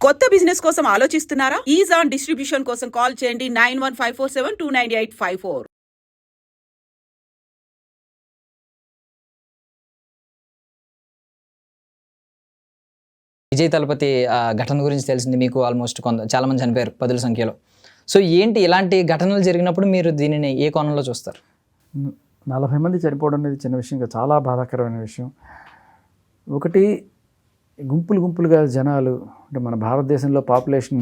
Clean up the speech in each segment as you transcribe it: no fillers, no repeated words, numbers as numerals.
కొత్త బిజినెస్ కోసం ఆలోచిస్తున్నారా? ఈజాన్ డిస్ట్రిబ్యూషన్ కోసం కాల్ చేయండి 9154729854. విజయ్ తలపతి ఘటన గురించి తెలిసింది మీకు. ఆల్మోస్ట్ చాలా మంది చనిపోయారు, పదుల సంఖ్యలో. సో ఏంటి ఇలాంటి ఘటనలు జరిగినప్పుడు మీరు దీనిని ఏ కోణంలో చూస్తారు? 40 మంది చనిపోవడం అనేది చిన్న విషయం కాదు, చాలా బాధాకరమైన విషయం. ఒకటి, గుంపులుగా జనాలు, అంటే మన భారతదేశంలో పాపులేషన్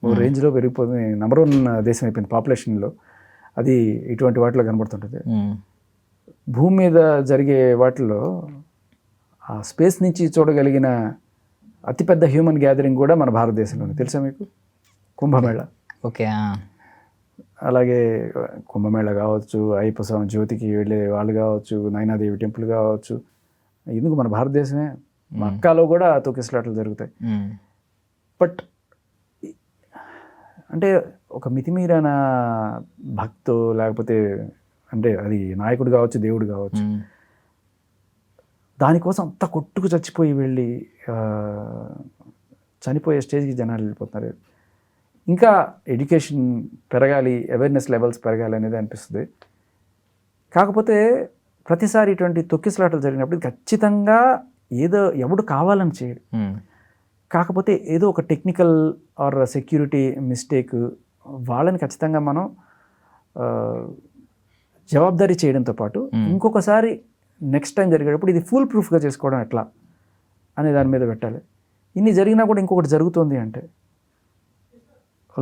ఓ రేంజ్లో పెరిగిపోతుంది, నెంబర్ 1 దేశం అయిపోయింది పాపులేషన్లో. అది ఇటువంటి వాటిలో కనబడుతుంటుంది. భూమి మీద జరిగే వాటిల్లో ఆ స్పేస్ నుంచి చూడగలిగిన అతిపెద్ద హ్యూమన్ గ్యాదరింగ్ కూడా మన భారతదేశంలోనే. తెలుసా మీకు? కుంభమేళ. ఓకే. అలాగే కుంభమేళ కావచ్చు, అయ్యప్ప స్వామి జ్యోతికి వెళ్ళే వాళ్ళు కావచ్చు, నైనాదేవి టెంపుల్ కావచ్చు, ఎందుకు మన భారతదేశమే. మక్కాలో కూడా తొక్కిసలాటలు జరుగుతాయి. బట్ అంటే ఒక మితిమీరైన భక్తో, లేకపోతే అంటే అది నాయకుడు కావచ్చు, దేవుడు కావచ్చు, దానికోసం అంత కొట్టుకు చచ్చిపోయి వెళ్ళి చనిపోయే స్టేజ్కి జనాలు వెళ్ళిపోతున్నారు. ఇంకా ఎడ్యుకేషన్ పెరగాలి, అవేర్నెస్ లెవెల్స్ పెరగాలి అనేది అనిపిస్తుంది. కాకపోతే ప్రతిసారి ఇటువంటి తొక్కిసలాటలు జరిగినప్పుడు ఖచ్చితంగా ఏదో ఎవడు కావాలని చేయడు. కాకపోతే ఏదో ఒక టెక్నికల్ ఆర్ సెక్యూరిటీ మిస్టేక్, వాళ్ళని ఖచ్చితంగా మనం జవాబుదారీ చేయడంతో పాటు ఇంకొకసారి నెక్స్ట్ టైం జరిగేటప్పుడు ఇది ఫుల్ ప్రూఫ్గా చేసుకోవడం ఎట్లా అనే దాని మీద పెట్టాలి. ఇన్ని జరిగినా కూడా ఇంకొకటి జరుగుతుంది అంటే,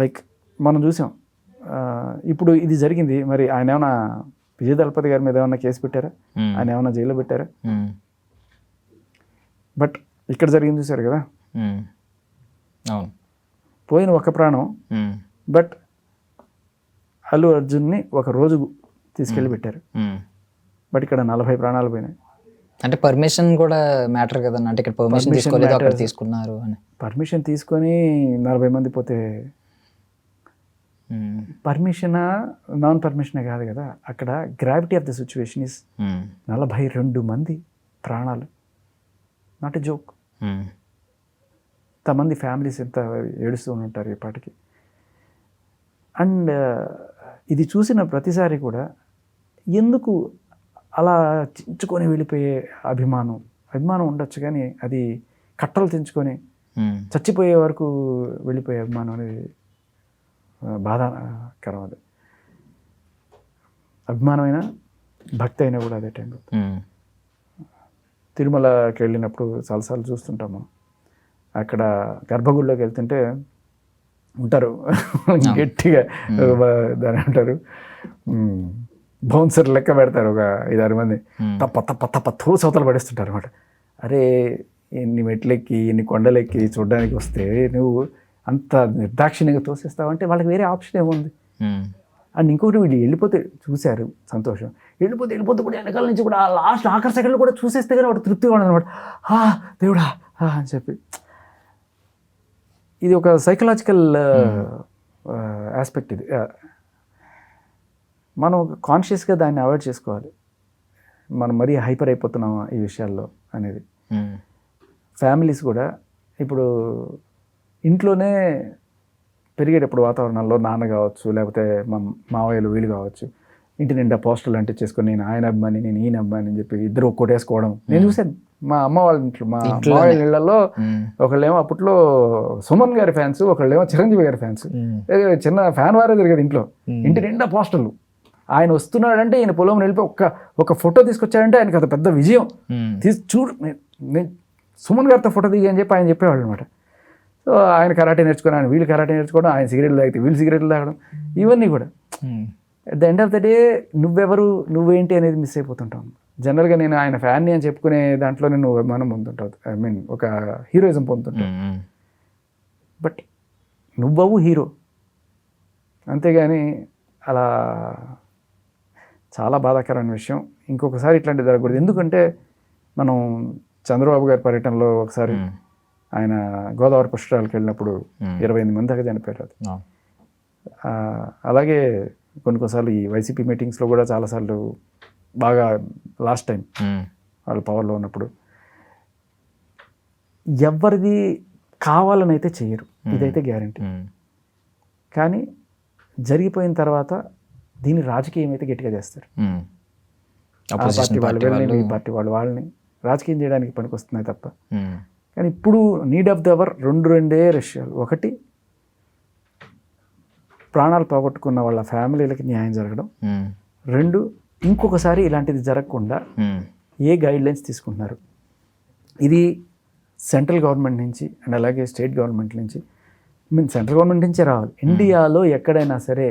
లైక్ మనం చూసాం ఇప్పుడు ఇది జరిగింది, మరి ఆయన ఏమైనా విజయ్ దళపతి గారి మీద ఏమైనా కేసు పెట్టారా? ఆయన ఏమైనా జైల్లో పెట్టారా? బట్ ఇక్కడ జరిగింది చూసారు కదా, పోయిన ఒక ప్రాణం. బట్ అల్లు అర్జున్ని ఒక రోజు తీసుకెళ్ళి పెట్టారు. బట్ ఇక్కడ 40 ప్రాణాలు పోయినాయి. అంటే పర్మిషన్ కూడా మ్యాటర్ కదన్న. అంటే ఇక్కడ పర్మిషన్ తీసుకోలేదు, అక్కడ తీసుకున్నారు అని. పర్మిషన్ తీసుకొని 40 మంది పోతే పర్మిషనా నాన్ పర్మిషనే కాదు కదా. అక్కడ gravity of the situation is 42 మంది ప్రాణాలు, నాట్ ఎ జోక్. ఇంతమంది ఫ్యామిలీస్ ఎంత ఏడుస్తూ ఉంటారు ఇప్పటికి. అండ్ ఇది చూసిన ప్రతిసారి కూడా ఎందుకు అలా చించుకొని వెళ్ళిపోయే అభిమానం ఉండొచ్చు, కానీ అది కట్టలు తెంచుకొని చచ్చిపోయే వరకు వెళ్ళిపోయే అభిమానం అనేది బాధాకరం. అది అభిమానమైన భక్తి అయినా కూడా అదే టైంలో. తిరుమలకి వెళ్ళినప్పుడు చాలాసార్లు చూస్తుంటాము, అక్కడ గర్భగుడిలోకి వెళ్తుంటే ఉంటారు గట్టిగా దాని అంటారు బౌన్సర్ లెక్క పెడతారు, ఒక 5-6 మంది తప్ప తోసవతలు పడేస్తుంటారు అనమాట. అరే ఎన్ని మెట్లెక్కి ఎన్ని కొండలెక్కి చూడడానికి వస్తే నువ్వు అంత నిర్దాక్షిణ్యంగా తోసేస్తావంటే వాళ్ళకి వేరే ఆప్షన్ ఏముంది? అండ్ ఇంకొకటి, వీళ్ళు వెళ్ళిపోతే చూశారు సంతోషం, వెళ్ళిపోతే కూడా వెనకాల నుంచి కూడా లాస్ట్ ఆఖరి సెకండ్లో కూడా చూసేస్తే కానీ వాడు తృప్తిగా ఉండదు అనమాట. దేవుడా అని చెప్పి. ఇది ఒక సైకలాజికల్ ఆస్పెక్ట్. ఇది మనం కాన్షియస్గా దాన్ని అవాయిడ్ చేసుకోవాలి. మనం మరీ హైపర్ అయిపోతున్నాం ఈ విషయాల్లో అనేది. ఫ్యామిలీస్ కూడా ఇప్పుడు ఇంట్లోనే పెరిగేటప్పుడు వాతావరణంలో నాన్న కావచ్చు, లేకపోతే మా మావయ్యలు వీళ్ళు కావచ్చు, ఇంటి నిండా పోస్టర్లు అంటించేసుకొని నేను ఆయన అబ్బాయిని నేను ఈయన అబ్బాయిని అని చెప్పి ఇద్దరు ఒక్కోటేసుకోవడం నేను చూశాను. మా అమ్మ వాళ్ళ ఇంట్లో, మా మావయ్య ఇళ్లలో ఒకళ్ళేమో అప్పట్లో సుమన్ గారి ఫ్యాన్స్, ఒకళ్ళేమో చిరంజీవి గారి ఫ్యాన్స్. చిన్న ఫ్యాన్ వారే జరిగేది ఇంట్లో, ఇంటి నిండా పోస్టర్లు. ఆయన వస్తున్నాడంటే ఈయన పొలం వెళ్ళిపోయి ఒక ఫోటో తీసుకొచ్చాడంటే ఆయనకి అది పెద్ద విజయం. చూడు నేను సుమన్ గారితో ఫోటో దిగి అని చెప్పి ఆయన చెప్పేవాళ్ళు అనమాట. సో ఆయన కరాటే నేర్చుకుని, ఆయన వీళ్ళు కరాటే నేర్చుకోవడం, ఆయన సిగరెట్లు తాగితే వీళ్ళు సిగరెట్లు తాగడం, ఇవన్నీ కూడా at the end of the day నువ్వెవరు నువ్వేంటి అనేది మిస్ అయిపోతుంటాం. జనరల్గా నేను ఆయన ఫ్యాన్ని అని చెప్పుకునే దాంట్లోనే నువ్వు అభిమానం పొందుతుంటావు, ఐ మీన్ ఒక హీరోయిజం పొందుతుంటావు. బట్ నువ్వవు హీరో, అంతేగాని అలా చాలా బాధాకరమైన విషయం. ఇంకొకసారి ఇట్లాంటివి జరగకూడదు. ఎందుకంటే మనం చంద్రబాబు గారి పర్యటనలో ఒకసారి ఆయన గోదావరి పుష్కరాలకు వెళ్ళినప్పుడు 28 మంది దాకా చనిపోయారు. అలాగే కొన్నిసార్లు ఈ వైసీపీ మీటింగ్స్లో కూడా చాలాసార్లు బాగా లాస్ట్ టైం వాళ్ళు పవర్లో ఉన్నప్పుడు ఎవరిది కావాలని అయితే చెయ్యరు, ఇదైతే గ్యారంటీ. కానీ జరిగిపోయిన తర్వాత దీన్ని రాజకీయం అయితే గట్టిగా చేస్తారు. ఆ పార్టీ వాళ్ళు వెళ్ళి ఈ పార్టీ వాళ్ళని రాజకీయం చేయడానికి పనికి వస్తున్నాయి తప్ప. కానీ ఇప్పుడు నీడ్ ఆఫ్ ది అవర్ రెండే విషయాలు. ఒకటి, ప్రాణాలు పోగొట్టుకున్న వాళ్ళ ఫ్యామిలీలకి న్యాయం జరగడం. 2, ఇంకొకసారి ఇలాంటిది జరగకుండా ఏ గైడ్ లైన్స్ తీసుకుంటున్నారు. ఇది సెంట్రల్ గవర్నమెంట్ నుంచి అండ్ అలాగే స్టేట్ గవర్నమెంట్ నుంచి, సెంట్రల్ గవర్నమెంట్ నుంచే రావాలి. ఇండియాలో ఎక్కడైనా సరే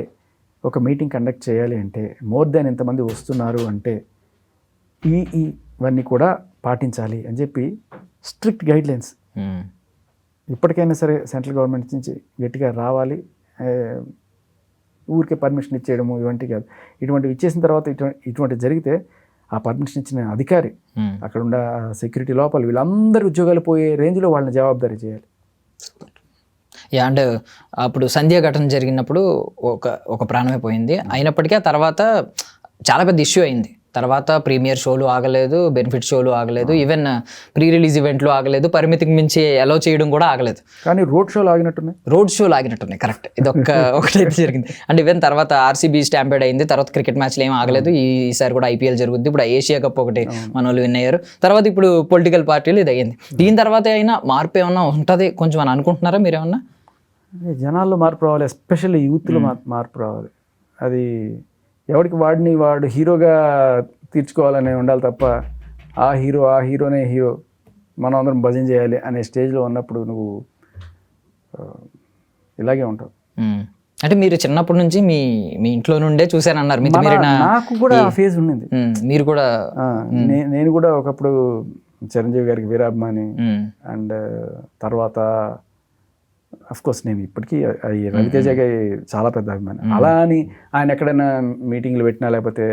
ఒక మీటింగ్ కండక్ట్ చేయాలి అంటే మోర్ దెన్ ఎంతమంది వస్తున్నారు అంటే ఇవన్నీ కూడా పాటించాలి అని చెప్పి స్ట్రిక్ట్ గైడ్ లైన్స్ ఇప్పటికైనా సరే సెంట్రల్ గవర్నమెంట్ నుంచి గట్టిగా రావాలి. ఊరికే పర్మిషన్ ఇచ్చేయడము ఇవంటి కాదు. ఇటువంటివి ఇచ్చేసిన తర్వాత ఇటువంటి జరిగితే ఆ పర్మిషన్ ఇచ్చిన అధికారి, అక్కడ ఉన్న సెక్యూరిటీ లోపల వీళ్ళందరూ ఉద్యోగాలు పోయే రేంజ్లో వాళ్ళని జవాబుదారీ చేయాలి. అండ్ అప్పుడు సంధ్య ఘటన జరిగినప్పుడు ఒక ప్రాణమే పోయింది. అయినప్పటికీ ఆ తర్వాత చాలా పెద్ద ఇష్యూ అయింది. తర్వాత ప్రీమియర్ షోలు ఆగలేదు, బెనిఫిట్ షోలు ఆగలేదు, ఈవెన్ ప్రీ రిలీజ్ ఈవెంట్లు ఆగలేదు, పరిమితికి మించి అలౌ చేయడం కూడా ఆగలేదు. కానీ రోడ్ షోలు ఆగినట్టున్నాయి. కరెక్ట్, ఇది ఒకటైతే జరిగింది. అండ్ ఈవెన్ తర్వాత ఆర్సీబీ స్టాంపేడ్ అయింది. తర్వాత క్రికెట్ మ్యాచ్లు ఏం ఆగలేదు. ఈసారి కూడా ఐపీఎల్ జరుగుద్ది. ఇప్పుడు ఏషియా కప్ ఒకటి మన వాళ్ళు విన్ అయ్యారు. తర్వాత ఇప్పుడు పొలిటికల్ పార్టీలు ఇది అయ్యింది. దీని తర్వాత అయినా మార్పు ఏమన్నా ఉంటుంది కొంచెం అని అనుకుంటున్నారా మీరేమన్నా? జనాల్లో మార్పు రావాలి, ఎస్పెషల్లీ యూత్లో మార్పు రావాలి. అది ఎవరికి వాడు హీరోగా తీర్చుకోవాలనే ఉండాలి తప్ప ఆ హీరోనే హీరో, మనం అందరం భజన చేయాలి అనే స్టేజ్లో ఉన్నప్పుడు నువ్వు ఇలాగే ఉంటావు. అంటే మీరు చిన్నప్పటి నుంచి మీ ఇంట్లో నుండే చూశానన్నారు. నాకు కూడా ఆ ఫేజ్ ఉండింది. మీరు కూడా? నేను కూడా ఒకప్పుడు చిరంజీవి గారికి వీరాభిమాని. అండ్ తర్వాత అఫ్కోర్స్ నేను ఇప్పటికీ రవితేజకి చాలా పెద్ద అభిమాని. అలా అని ఆయన ఎక్కడైనా మీటింగ్లు పెట్టినా లేకపోతే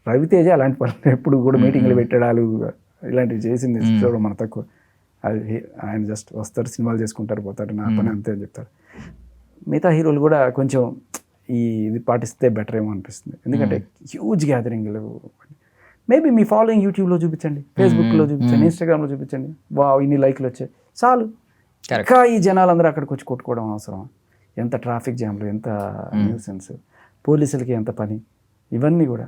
రవితేజ అలాంటి పనులు ఎప్పుడు కూడా మీటింగ్లు పెట్టడాలు ఇలాంటివి చేసింది చూడడం మన తక్కువ. అది ఆయన జస్ట్ వస్తారు, సినిమాలు చేసుకుంటారు, పోతారు, నా పని అంతే అని చెప్తారు. మిగతా హీరోలు కూడా కొంచెం ఇది పాటిస్తే బెటర్ ఏమో అనిపిస్తుంది. ఎందుకంటే హ్యూజ్ గ్యాదరింగ్లు, మేబీ మీ ఫాలోయింగ్ యూట్యూబ్లో చూపించండి, ఫేస్బుక్లో చూపించండి, ఇన్స్టాగ్రామ్లో చూపించండి, ఇన్ని లైక్లు వచ్చాయి చాలు. ఇంకా ఈ జనాలందరూ అక్కడికి వచ్చి కొట్టుకోవడం అవసరం? ఎంత ట్రాఫిక్ జామ్లు, ఎంత న్యూసెన్స్, పోలీసులకి ఎంత పని, ఇవన్నీ కూడా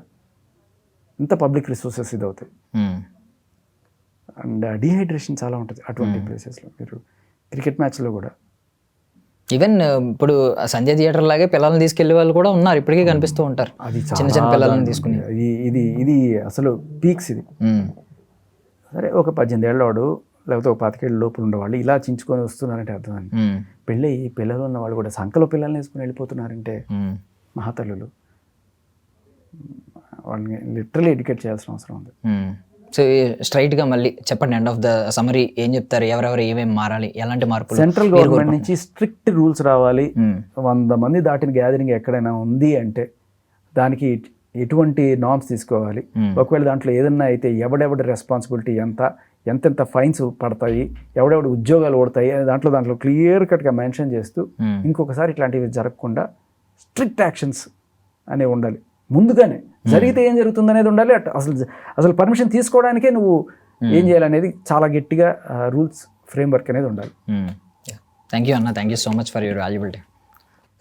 ఎంత పబ్లిక్ రిసోర్సెస్ ఇది అవుతాయి. అండ్ డీహైడ్రేషన్ చాలా ఉంటుంది అటువంటి ప్లేసెస్లో. మీరు క్రికెట్ మ్యాచ్లో కూడా ఈవెన్ ఇప్పుడు సంజయ్ థియేటర్ లాగే పిల్లల్ని తీసుకెళ్లే వాళ్ళు కూడా ఉన్నారు, ఇప్పటికీ కనిపిస్తూ ఉంటారు. అది చిన్న పిల్లల్ని తీసుకుని ఇది అసలు పీక్స్. ఇది సరే, ఒక 18 ఏళ్ళ వాడు లేకపోతే ఒక 25 ఏళ్ళ లోపల ఉండేవాళ్ళు ఇలా చించుకొని వస్తున్నారంటే అర్థమైంది. పిల్లలు ఉన్న వాళ్ళు కూడా సంకలో పిల్లల్ని వేసుకుని వెళ్ళిపోతున్నారంటే మహాతల్లులు, వాళ్ళని లిటరలీ ఎడ్యుకేట్ చేయాల్సిన అవసరం ఉంది. సో స్ట్రైట్గా మళ్ళీ చెప్పండి, ఎండ్ ఆఫ్ ద సమరీ ఏం చెప్తారు? ఎవరెవరు ఏమేమి మారాలి, ఎలాంటి మార్పులు? సెంట్రల్ గవర్నమెంట్ నుంచి స్ట్రిక్ట్ రూల్స్ రావాలి. 100 మంది దాటిన గ్యాదరింగ్ ఎక్కడైనా ఉంది అంటే దానికి ఎటువంటి నార్మ్స్ తీసుకోవాలి. ఒకవేళ దాంట్లో ఏదన్నా అయితే ఎవడెవడి రెస్పాన్సిబిలిటీ ఎంతెంత ఫైన్స్ పడతాయి, ఎవడెవడి ఉద్యోగాలు ఓడతాయి దాంట్లో క్లియర్ కట్గా మెన్షన్ చేస్తూ ఇంకొకసారి ఇట్లాంటివి జరగకుండా స్ట్రిక్ట్ యాక్షన్స్ అనేవి ఉండాలి. ముందుగానే జరిగితే ఏం జరుగుతుంది అనేది ఉండాలి. అసలు పర్మిషన్ తీసుకోవడానికే నువ్వు ఏం చేయాలనేది చాలా గట్టిగా రూల్స్ ఫ్రేమ్వర్క్ అనేది ఉండాలి. థ్యాంక్ యూ అన్న, thank you so much for your valuable time.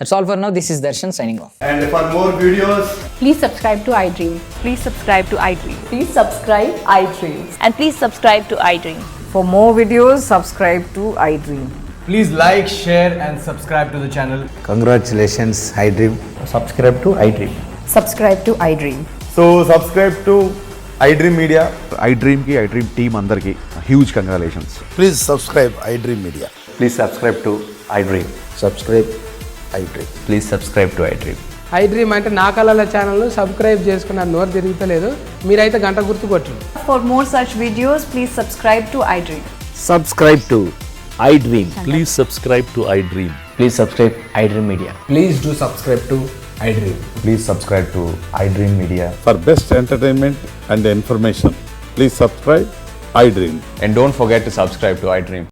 That's all for now. This is Darshan signing off. And for more videos, please subscribe to iDream. Please subscribe to iDream. Please subscribe iDream. And please subscribe to iDream. For more videos, subscribe to iDream. please like, share and subscribe to the channel. Congratulations, iDream. Subscribe to iDream. Subscribe to iDream. So subscribe to iDream Media. iDream ki iDream team andarki huge congratulations. Please subscribe iDream Media. Please subscribe to iDream. Subscribe iDream. Please subscribe to iDream. iDream అంటే నా కళల ఛానల్ను subscribe చేసుకున్న నోరు తిరుగుతలేదు, మీరైతే గంట గుర్తు కొట్టండి. For more such videos, please subscribe to iDream. Subscribe to iDream. Please subscribe to iDream. Please subscribe iDream Media. Please do subscribe to iDream. Please subscribe to iDream Media. For best entertainment and information, please subscribe iDream. And don't forget to subscribe to iDream.